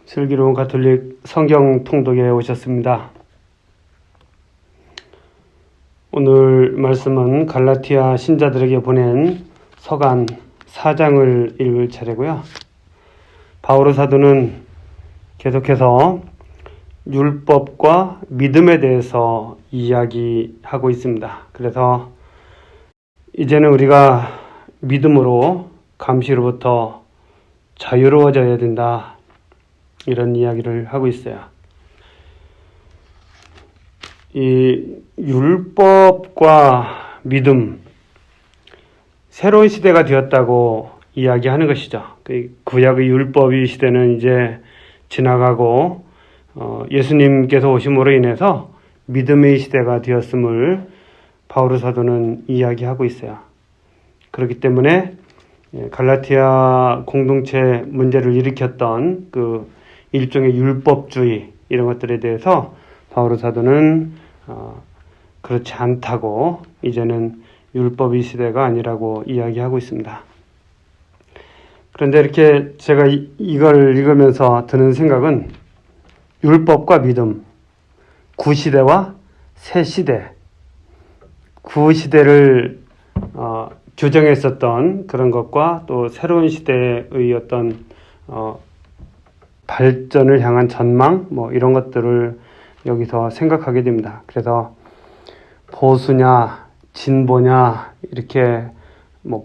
슬기로운 가톨릭 성경 통독에 오셨습니다. 오늘 말씀은 갈라티아 신자들에게 보낸 서간 4장을 읽을 차례고요. 바오로 사도는 계속해서 율법과 믿음에 대해서 이야기하고 있습니다. 그래서 이제는 우리가 믿음으로 감시로부터 자유로워져야 된다, 이런 이야기를 하고 있어요. 이 율법과 믿음, 새로운 시대가 되었다고 이야기하는 것이죠. 구약의 율법의 시대는 이제 지나가고 예수님께서 오심으로 인해서 믿음의 시대가 되었음을 바오로 사도는 이야기하고 있어요. 그렇기 때문에 갈라티아 공동체 문제를 일으켰던 그 일종의 율법주의, 이런 것들에 대해서 바오로 사도는 그렇지 않다고, 이제는 율법의 시대가 아니라고 이야기하고 있습니다. 그런데 이렇게 제가 이걸 읽으면서 드는 생각은 율법과 믿음, 구시대와 새시대, 구시대를 규정했었던 그런 것과 또 새로운 시대의 어떤 발전을 향한 전망, 이런 것들을 여기서 생각하게 됩니다. 그래서 보수냐 진보냐 이렇게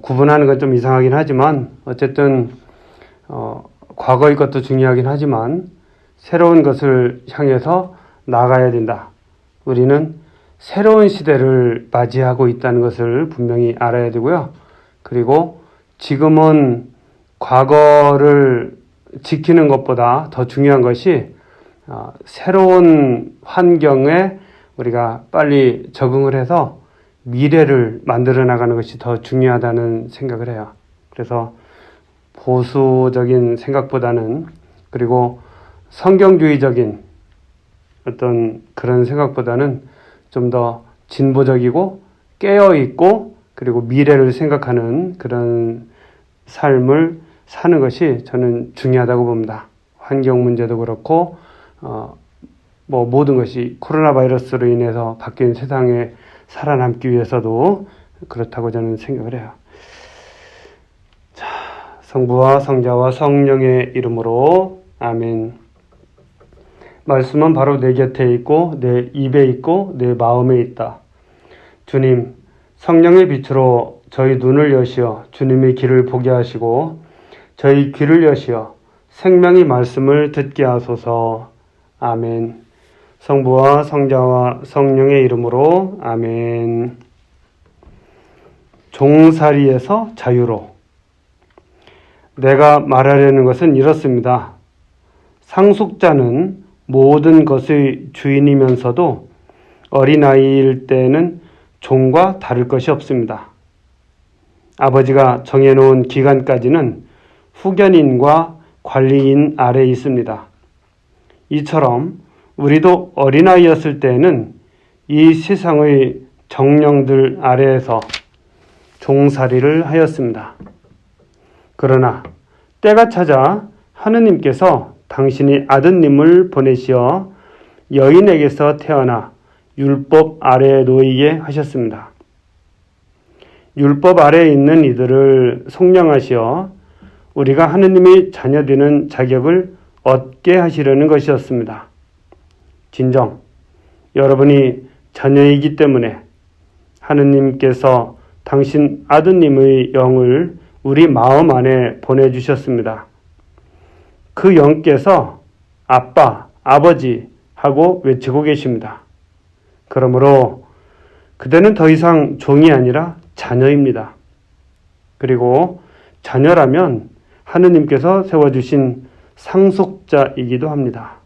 구분하는 건 좀 이상하긴 하지만, 어쨌든 과거의 것도 중요하긴 하지만 새로운 것을 향해서 나가야 된다. 우리는 새로운 시대를 맞이하고 있다는 것을 분명히 알아야 되고요. 그리고 지금은 과거를 지키는 것보다 더 중요한 것이 새로운 환경에 우리가 빨리 적응을 해서 미래를 만들어 나가는 것이 더 중요하다는 생각을 해요. 그래서 보수적인 생각보다는, 그리고 성경주의적인 어떤 그런 생각보다는 좀 더 진보적이고 깨어있고, 그리고 미래를 생각하는 그런 삶을 사는 것이 저는 중요하다고 봅니다. 환경 문제도 그렇고 모든 것이 코로나 바이러스로 인해서 바뀐 세상에 살아남기 위해서도 그렇다고 저는 생각을 해요. 자, 성부와 성자와 성령의 이름으로 아멘. 말씀은 바로 내 곁에 있고 내 입에 있고 내 마음에 있다. 주님, 성령의 빛으로 저희 눈을 여시어 주님의 길을 보게 하시고 저희 귀를 여시어 생명의 말씀을 듣게 하소서. 아멘. 성부와 성자와 성령의 이름으로 아멘. 종살이에서 자유로. 내가 말하려는 것은 이렇습니다. 상속자는 모든 것의 주인이면서도 어린아이일 때에는 종과 다를 것이 없습니다. 아버지가 정해놓은 기간까지는 후견인과 관리인 아래에 있습니다. 이처럼 우리도 어린아이였을 때에는 이 세상의 정령들 아래에서 종살이를 하였습니다. 그러나 때가 찾아 하느님께서 당신이 아드님을 보내시어 여인에게서 태어나 율법 아래에 놓이게 하셨습니다. 율법 아래에 있는 이들을 속량하시어 우리가 하느님의 자녀되는 자격을 얻게 하시려는 것이었습니다. 진정, 여러분이 자녀이기 때문에 하느님께서 당신 아드님의 영을 우리 마음 안에 보내주셨습니다. 그 영께서 아빠, 아버지 하고 외치고 계십니다. 그러므로 그대는 더 이상 종이 아니라 자녀입니다. 그리고 자녀라면 하느님께서 세워주신 상속자이기도 합니다.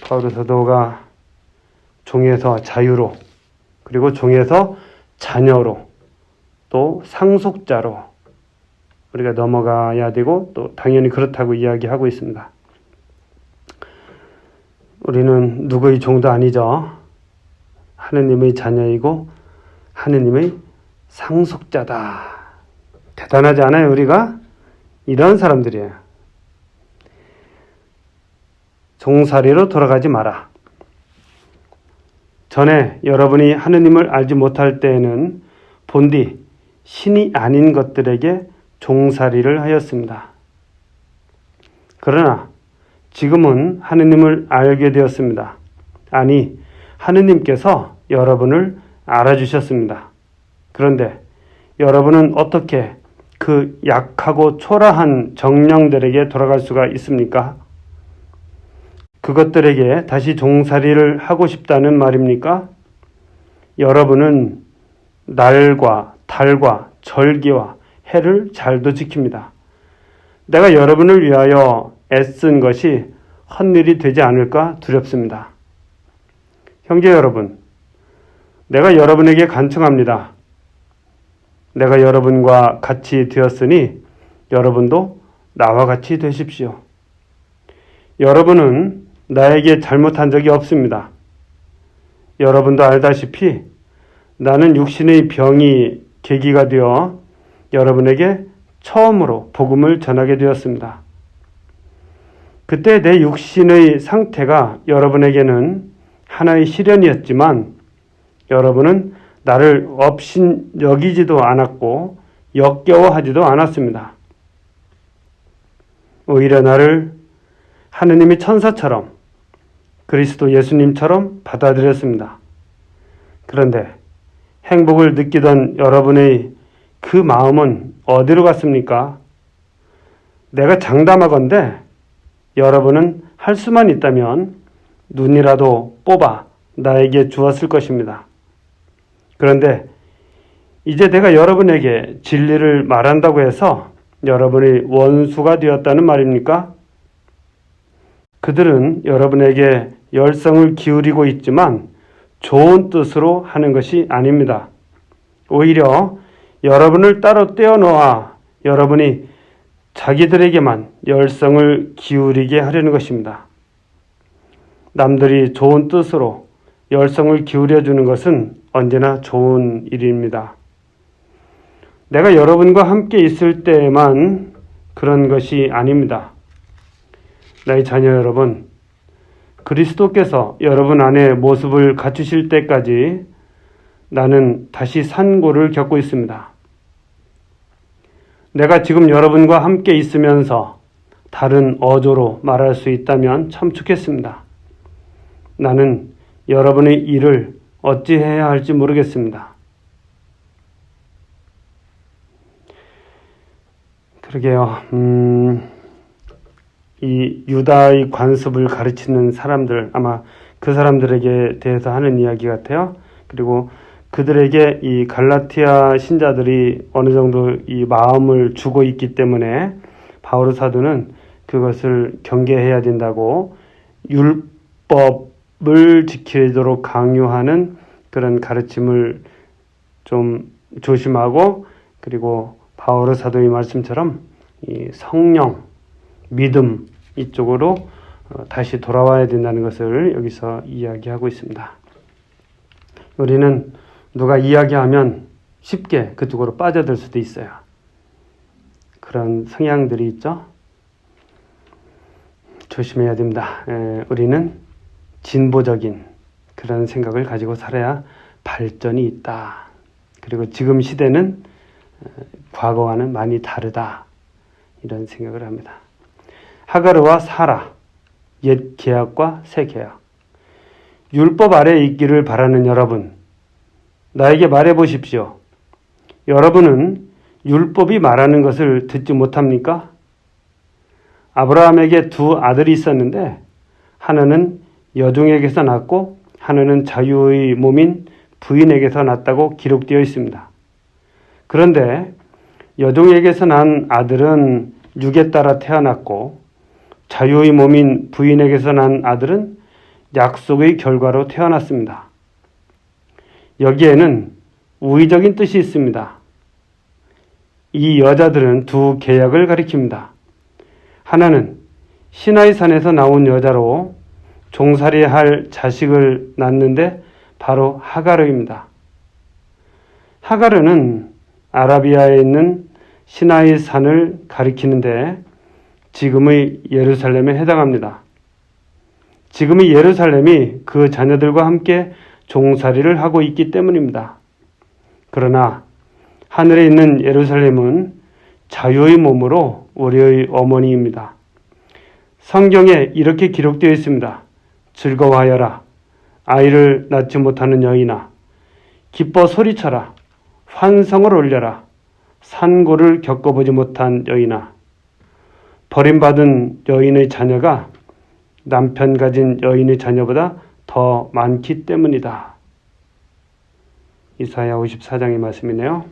바오로 사도가 종에서 자유로, 그리고 종에서 자녀로, 또 상속자로 우리가 넘어가야 되고, 또 당연히 그렇다고 이야기하고 있습니다. 우리는 누구의 종도 아니죠. 하느님의 자녀이고 하느님의 상속자다. 대단하지 않아요, 우리가? 이런 사람들이에요. 종살이로 돌아가지 마라. 전에 여러분이 하느님을 알지 못할 때에는 본디 신이 아닌 것들에게 종살이를 하였습니다. 그러나 지금은 하느님을 알게 되었습니다. 아니, 하느님께서 여러분을 알아주셨습니다. 그런데 여러분은 어떻게 그 약하고 초라한 정령들에게 돌아갈 수가 있습니까? 그것들에게 다시 종살이를 하고 싶다는 말입니까? 여러분은 날과 달과 절기와 해를 잘도 지킵니다. 내가 여러분을 위하여 애쓴 것이 헛일이 되지 않을까 두렵습니다. 형제 여러분, 내가 여러분에게 간청합니다. 내가 여러분과 같이 되었으니 여러분도 나와 같이 되십시오. 여러분은 나에게 잘못한 적이 없습니다. 여러분도 알다시피 나는 육신의 병이 계기가 되어 여러분에게 처음으로 복음을 전하게 되었습니다. 그때 내 육신의 상태가 여러분에게는 하나의 시련이었지만 여러분은 나를 업신 여기지도 않았고 역겨워하지도 않았습니다. 오히려 나를 하느님의 천사처럼 그리스도 예수님처럼 받아들였습니다. 그런데 행복을 느끼던 여러분의 그 마음은 어디로 갔습니까? 내가 장담하건대 여러분은 할 수만 있다면 눈이라도 뽑아 나에게 주었을 것입니다. 그런데 이제 내가 여러분에게 진리를 말한다고 해서 여러분의 원수가 되었다는 말입니까? 그들은 여러분에게 열성을 기울이고 있지만 좋은 뜻으로 하는 것이 아닙니다. 오히려 여러분을 따로 떼어놓아 여러분이 자기들에게만 열성을 기울이게 하려는 것입니다. 남들이 좋은 뜻으로 열성을 기울여주는 것은 언제나 좋은 일입니다. 내가 여러분과 함께 있을 때에만 그런 것이 아닙니다. 나의 자녀 여러분, 그리스도께서 여러분 안에 모습을 갖추실 때까지 나는 다시 산고를 겪고 있습니다. 내가 지금 여러분과 함께 있으면서 다른 어조로 말할 수 있다면 참 좋겠습니다. 나는 여러분의 일을 어찌해야 할지 모르겠습니다. 그러게요. 이 유다의 관습을 가르치는 사람들, 아마 그 사람들에게 대해서 하는 이야기 같아요. 그리고 그들에게 이 갈라티아 신자들이 어느 정도 이 마음을 주고 있기 때문에 바오로 사도는 그것을 경계해야 된다고 율법을 지키도록 강요하는 그런 가르침을 좀 조심하고, 그리고 바오로 사도의 말씀처럼 이 성령, 믿음 이쪽으로 다시 돌아와야 된다는 것을 여기서 이야기하고 있습니다. 우리는 누가 이야기하면 쉽게 그쪽으로 빠져들 수도 있어요. 그런 성향들이 있죠. 조심해야 됩니다. 우리는 진보적인 그런 생각을 가지고 살아야 발전이 있다. 그리고 지금 시대는 과거와는 많이 다르다. 이런 생각을 합니다. 하가르와 사라, 옛 계약과 새 계약. 율법 아래에 있기를 바라는 여러분, 나에게 말해 보십시오. 여러분은 율법이 말하는 것을 듣지 못합니까? 아브라함에게 두 아들이 있었는데 하나는 여종에게서 낳고 하나는 자유의 몸인 부인에게서 낳았다고 기록되어 있습니다. 그런데 여종에게서 난 아들은 육에 따라 태어났고 자유의 몸인 부인에게서 난 아들은 약속의 결과로 태어났습니다. 여기에는 우의적인 뜻이 있습니다. 이 여자들은 두 계약을 가리킵니다. 하나는 시나이 산에서 나온 여자로 종살이할 자식을 낳는데 바로 하가르입니다. 하가르는 아라비아에 있는 시나이 산을 가리키는데 지금의 예루살렘에 해당합니다. 지금의 예루살렘이 그 자녀들과 함께 종살이를 하고 있기 때문입니다. 그러나 하늘에 있는 예루살렘은 자유의 몸으로 우리의 어머니입니다. 성경에 이렇게 기록되어 있습니다. 즐거워하여라. 아이를 낳지 못하는 여인아. 기뻐 소리쳐라. 환성을 올려라. 산고를 겪어보지 못한 여인아. 버림받은 여인의 자녀가 남편 가진 여인의 자녀보다 더 많기 때문이다. 이사야 54장의 말씀이네요.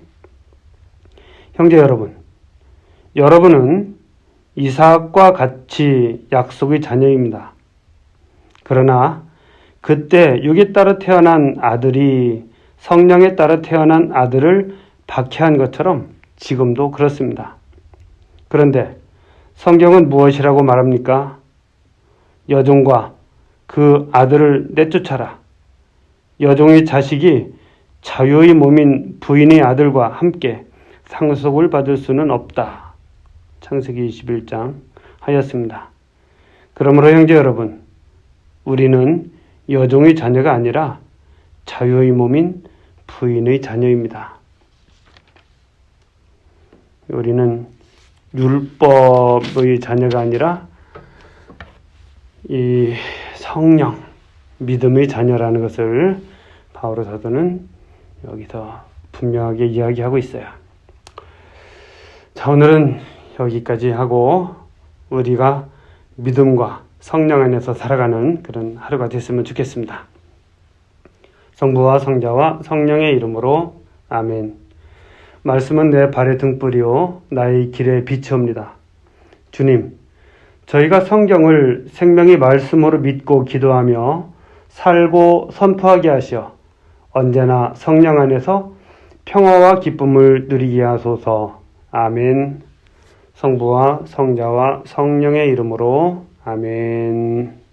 형제 여러분, 여러분은 이삭과 같이 약속의 자녀입니다. 그러나 그때 육에 따라 태어난 아들이 성령에 따라 태어난 아들을 박해한 것처럼 지금도 그렇습니다. 그런데 성경은 무엇이라고 말합니까? 여종과 그 아들을 내쫓아라. 여종의 자식이 자유의 몸인 부인의 아들과 함께 상속을 받을 수는 없다. 창세기 21장 하였습니다. 그러므로 형제 여러분, 우리는 여종의 자녀가 아니라 자유의 몸인 부인의 자녀입니다. 우리는 율법의 자녀가 아니라 이 성령, 믿음의 자녀라는 것을 바오로 사도는 여기서 분명하게 이야기하고 있어요. 자, 오늘은 여기까지 하고 우리가 믿음과 성령 안에서 살아가는 그런 하루가 됐으면 좋겠습니다. 성부와 성자와 성령의 이름으로 아멘. 말씀은 내 발의 등불이요 나의 길의 빛이옵니다. 주님, 저희가 성경을 생명의 말씀으로 믿고 기도하며 살고 선포하게 하시어 언제나 성령 안에서 평화와 기쁨을 누리게 하소서. 아멘. 성부와 성자와 성령의 이름으로 아멘.